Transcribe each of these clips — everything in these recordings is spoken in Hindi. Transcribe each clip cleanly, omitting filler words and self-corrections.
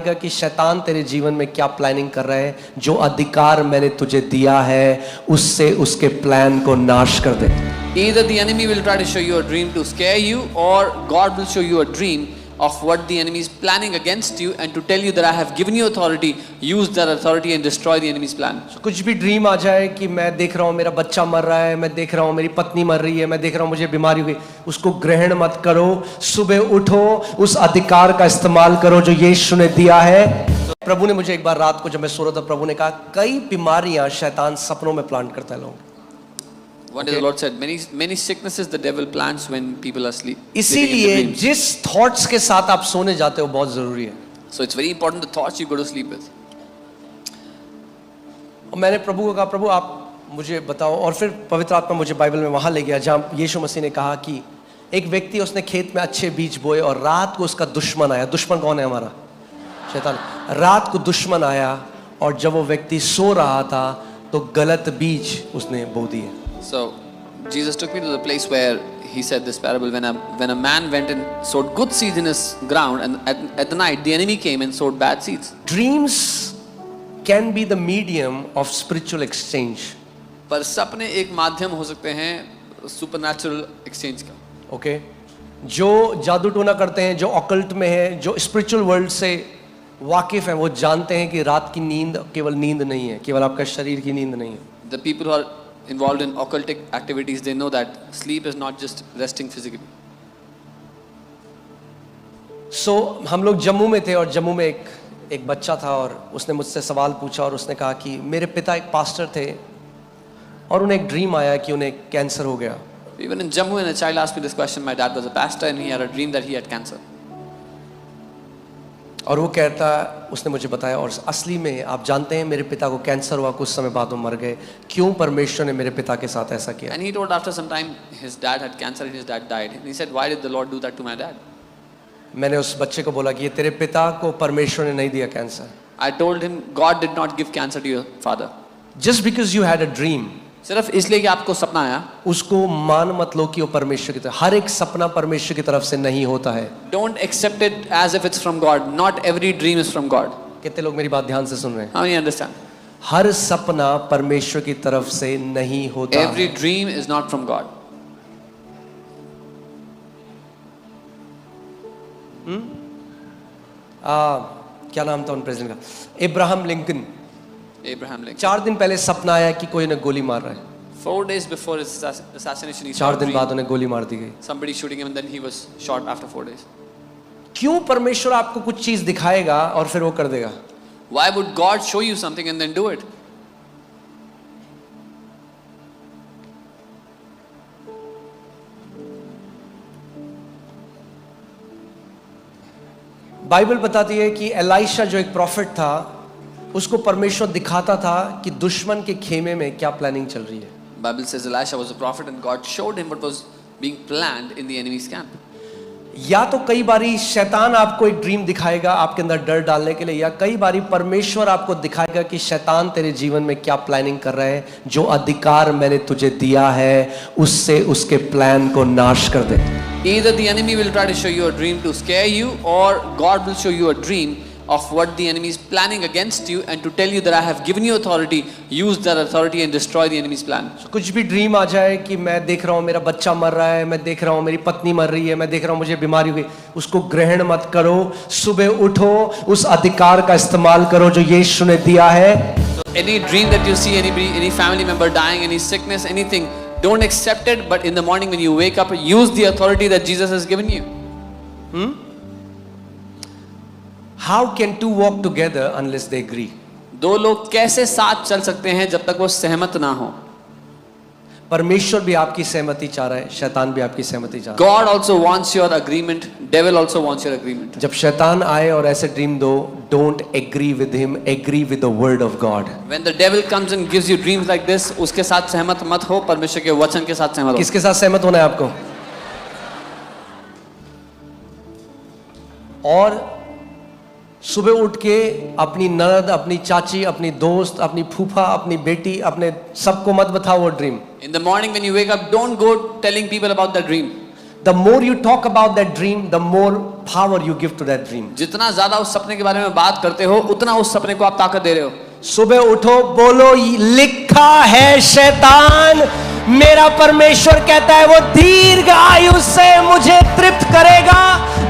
दिखाएगा कि शैतान तेरे जीवन में क्या प्लानिंग कर रहा है। जो अधिकार मैंने तुझे दिया है उससे उसके प्लान को नाश कर दे। Either the enemy will try to show you a dream to scare you, or God will show you a dream of what the enemy is planning against you and to tell you that I have given you authority. Use that authority and destroy the enemy's plan. कुछ भी ड्रीम आ जाए कि मैं देख रहा हूँ मेरा बच्चा मर रहा है, मैं देख रहा हूँ मेरी पत्नी मर रही है, मैं देख रहा हूँ मुझे बीमारी हुई, उसको ग्रहण मत करो। सुबह उठो, उस अधिकार का इस्तेमाल करो जो यीशु ने दिया है। प्रभु ने मुझे एक बार रात को जब मैं सो रहा था, प्रभु ने कहा कई बीमारियां शैतान सपनों में प्लान करता है लोगों। One day the Lord said, many sicknesses the devil plants when people are sleeping. इसीलिए जिस थॉट्स के साथ आप सोने जाते हो बहुत जरूरी है। So it's very important the thoughts you go to sleep with. और मैंने प्रभु को कहा, प्रभु आप मुझे बताओ, और फिर पवित्र आत्मा मुझे बाइबल में वहां ले गया जहां यीशु मसीह ने कहा कि एक व्यक्ति उसने खेत में अच्छे बीज बोए और रात को उसका दुश्मन आया। दुश्मन कौन है? हमारा शैतान। रात को दुश्मन आया और जब वो व्यक्ति सो रहा था तो गलत बीज उसने बो दिए। So Jesus took me to the place where he said this parable when a man went and sowed good seeds in his ground, and at the night the enemy came and sowed bad seeds. Dreams can be the medium of spiritual exchange. पर सपने एक माध्यम हो सकते हैं supernatural exchange का। Okay? जो जादू टोना करते हैं, जो ऑकल्ट में है, जो स्पिरिचुअल वर्ल्ड से वाकिफ हैं, वो जानते हैं कि रात की नींद केवल नींद नहीं है, केवल आपका शरीर की नींद नहीं है। The people who are involved in occultic activities, they know that sleep is not just resting physically. So हम लोग जम्मू में थे और जम्मू में एक बच्चा था और उसने मुझसे सवाल पूछा और उसने कहा कि मेरे पिता एक पास्टर थे और उन्हें एक ड्रीम आया कि उन्हें कैंसर हो गया। Even in Jammu, when a child asked me this question, my dad was a pastor and he had a dream that he had cancer. और वो कहता, उसने मुझे बताया, और असली में आप जानते हैं मेरे पिता को कैंसर हुआ, कुछ समय बाद वो मर गए, क्यों परमेश्वर ने मेरे पिता के साथ ऐसा किया? And he told after some time his dad had cancer and his dad died. And he said, why did the Lord do that to my dad? मैंने उस बच्चे को बोला कि ये तेरे पिता को परमेश्वर ने नहीं दिया cancer. I told him, God did not give cancer to your father. Just because you had a dream, सिर्फ इसलिए कि आपको सपना आया, उसको मान मत लो कि वो परमेश्वर की तरफ। हर एक सपना परमेश्वर की तरफ से नहीं होता है। Don't accept it as if it's from God. Not every dream is from God. कितने लोग मेरी बात ध्यान से सुन रहे हैं? How many understand? हर सपना परमेश्वर की तरफ से नहीं होता। Every dream is not from God. क्या नाम था उन प्रेसिडेंट का? इब्राहिम लिंकन। Abraham Lincoln. 4 दिन पहले सपना आया कि कोई उन्हें गोली मार रहा है। 4 days before his assassination, he saw 4 a दिन dream. बाद उन्हें गोली मार दी गई। Somebody shooting him and then he was shot after 4 days. क्यों परमेश्वर आपको कुछ चीज दिखाएगा और फिर वो कर देगा? Why would God show you something and then do it? Bible बताती है कि एलाइशा जो एक प्रॉफिट था, उसको परमेश्वर दिखाता था कि दुश्मन के खेमे में क्या प्लानिंग चल रही है। Bible says Elisha was a prophet and God showed him what was being planned in the enemy's camp. या तो कई बारी शैतान आपको एक ड्रीम दिखाएगा आपके अंदर डर डालने के लिए, या कई बारी परमेश्वर आपको दिखाएगा कि शैतान तेरे जीवन में क्या प्लानिंग कर रहा है। जो अधिकार मैंने तुझे दिया है उससे उसके प्लान को नाश कर दे। Either the enemy will try to show you a dream to scare you, or God will show you a dream of what the enemy is planning against you and to tell you that I have given you authority. Use that authority and destroy the enemy's plan. कुछ भी ड्रीम आ जाए कि मैं देख रहा हूँ मेरा बच्चा मर रहा है, मैं देख रहा हूँ मेरी पत्नी मर रही है, मैं देख रहा हूँ मुझे बीमारी हुई, उसको ग्रहण मत करो। सुबह उठो, उस अधिकार का इस्तेमाल करो जो यीशु ने दिया है। So any dream that you see, any family member dying, any sickness, anything, don't accept it, but in the morning when you wake up, use the authority that Jesus has given you. How can two walk together unless they agree? दो लोग कैसे साथ चल सकते हैं जब तक वो सहमत ना हो? परमेश्वर भी आपकी सहमति चाह रहा है, शैतान भी आपकी सहमति चाह रहा है। God also wants your agreement. Devil also wants your agreement. जब शैतान आए और ऐसे ड्रीम दो, don't agree with him, agree with the word of God. When the devil comes and gives you dreams like this, उसके साथ सहमत मत हो, परमेश्वर के वचन के साथ सहमत हो। किसके साथ सहमत होना है आपको? और सुबह उठ के अपनी ननद, अपनी चाची, अपनी दोस्त, अपनी फूफा, अपनी बेटी, अपने सबको मत बताओ वो dream. In the morning when you wake up, don't go telling people about the dream. the more you talk about that dream, the more power you give to that dream. जितना ज्यादा उस सपने के बारे में बात करते हो उतना उस सपने को आप ताकत दे रहे हो। सुबह उठो, बोलो लिखा है शैतान, मेरा परमेश्वर कहता है वो दीर्घ आयु से मुझे तृप्त करेगा।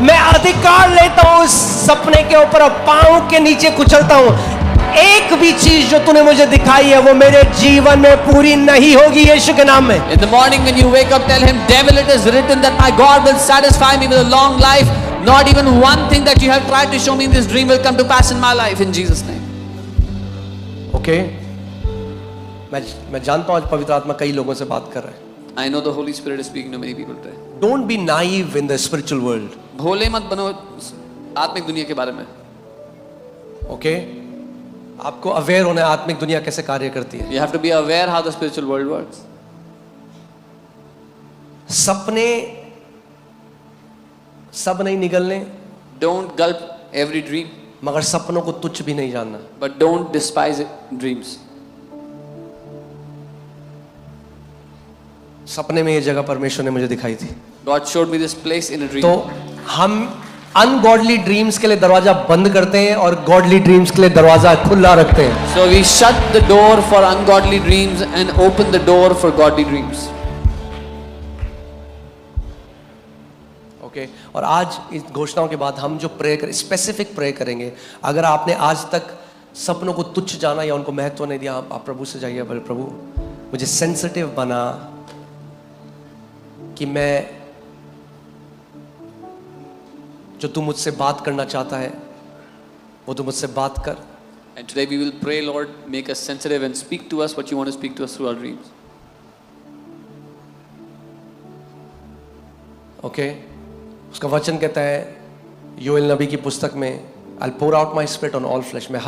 मैं अधिकार लेता हूं उस सपने के ऊपर और पांव के नीचे कुचलता हूं। एक भी चीज जो तूने मुझे दिखाई है वो मेरे जीवन में पूरी नहीं होगी, यीशु के नाम में। In the morning when you wake up, tell him, devil, it is written that my God will satisfy me with a long life. Not even one thing that you have tried to show me in this dream will come to pass in my life, in Jesus' name. Okay, मैं जानता हूं आज पवित्र आत्मा कई लोगों से बात कर रहा है। I know the Holy Spirit is speaking to many people today. Don't be naive in the spiritual world. भोले मत बनो आत्मिक दुनिया के बारे में। ओके, आपको अवेयर होना है आत्मिक दुनिया कैसे कार्य करती है। You have to be aware how the spiritual world works. सपने सब नहीं निगलने, Don't gulp every dream, मगर सपनों को तुच्छ भी नहीं जानना। but don't despise dreams. सपने में ये जगह परमेश्वर ने मुझे दिखाई थी। God showed me this place in a dream. तो हम अनगॉडली ड्रीम्स के लिए दरवाजा बंद करते हैं और गॉडली ड्रीम्स के लिए दरवाजा खुला रखते हैं। So we shut the door for ungodly dreams and open the door for godly dreams. Okay, और आज इस घोषणाओं के बाद हम जो प्रे कर स्पेसिफिक प्रे करेंगे। अगर आपने आज तक सपनों को तुच्छ जाना या उनको महत्व नहीं दिया, आप प्रभु से जाइए, बोले प्रभु मुझे सेंसिटिव बना कि मैं जो तू मुझसे बात करना चाहता है वो तू मुझसे बात कर। And today we will pray, Lord, make us sensitive and speak to us what you want to speak to us through our dreams. Okay, उसका वचन कहता है योएल नबी की पुस्तक में, I'll pour out my spirit on all flesh, मैं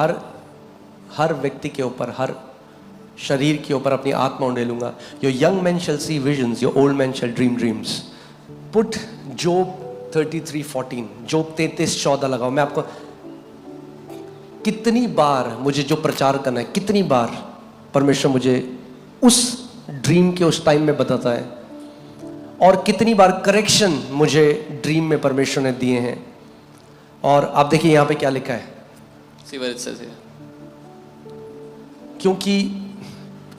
हर व्यक्ति के ऊपर, हर शरीर के ऊपर अपनी आत्मा उंडेलूंगा। Your young men shall see visions, your old men shall dream dreams. Put Job 33:14, Job 33:14 लगाओ। मैं आपको कितनी बार मुझे जो प्रचार करना है, कितनी बार परमेश्वर मुझे उस ड्रीम के उस टाइम में बताता है, और कितनी बार करेक्शन मुझे ड्रीम में परमेश्वर ने दिए हैं। और आप देखिए यहाँ पे क्या लिखा है, See what it says here. क्योंकि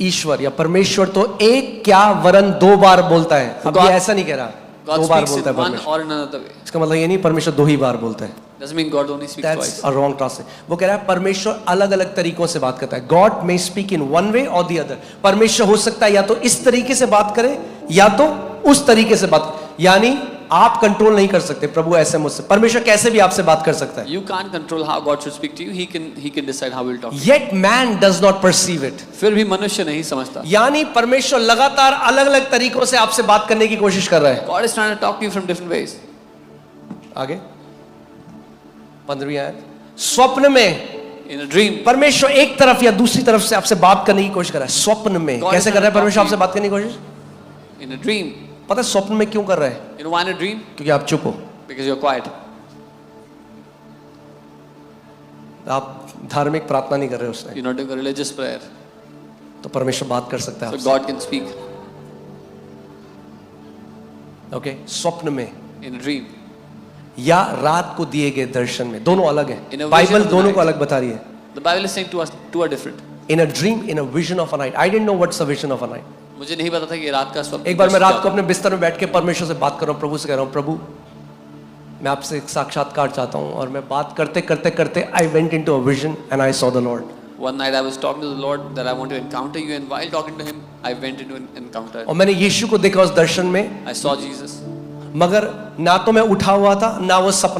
ईश्वर या परमेश्वर तो एक क्या वरन दो बार बोलता है। अब ये ऐसा नहीं कह रहा God दो बार speaks बोलता in है one परमेश्वर, or in another way. इसका मतलब ये नहीं परमेश्वर दो ही बार बोलता है। Doesn't mean God only speaks That's twice. a wrong translation. वो कह रहा है परमेश्वर अलग अलग तरीकों से बात करता है। God may speak in one way or the other. परमेश्वर हो सकता है या तो इस तरीके से बात करे या तो उस तरीके से बात, यानी आप कंट्रोल नहीं कर सकते प्रभु ऐसे मुझसे। परमेश्वर कैसे भी आपसे बात कर सकता है। You can't control how God should speak to you. He can decide how he'll talk. Yet man does not perceive it. फिर भी मनुष्य नहीं समझता. यानी परमेश्वर लगातार अलग अलग तरीकों से आपसे बात करने की कोशिश कर रहा है। God is trying to talk to you from different ways. आगे 15वीं आयत, स्वप्न में In a dream, परमेश्वर एक तरफ या दूसरी तरफ से आपसे बात करने की कोशिश कर रहा है। स्वप्न में God कैसे is कर रहा है trying to परमेश्वर talk आपसे बात करने की कोशिश? in a dream. पता है स्वप्न में क्यों कर रहा है? You know why in a dream? क्योंकि आप चुप हो, Because you're quiet. आप धार्मिक प्रार्थना नहीं कर रहे उस time, You're not doing a religious prayer. तो परमेश्वर बात कर सकता है So आपसे। God can speak ओके, स्वप्न में in a dream. या रात को दिए गए दर्शन में, दोनों अलग In a है। vision बाइबल of the दोनों night. को अलग बता रही है। The Bible is saying to us, two are different. In a dream, in a vision of a night. I didn't know what's a vision of a night. मुझे नहीं पता था कि रात का स्वप्न. एक बार मैं रात को अपने बिस्तर में बैठ के परमेश्वर से बात कर रहा हूँ, प्रभु से कह रहा हूँ, प्रभु मैं आपसे एक साक्षात्कार चाहता हूँ। और मैं बात करते करते करते I went into a vision and I saw the Lord. One night I was talking to the Lord that I want to encounter you, and while talking to him, I went into an encounter. और मैंने यीशु को देखा उस दर्शन में, I saw Jesus. मगर ना तो मैं उठा हुआ था ना वो सपना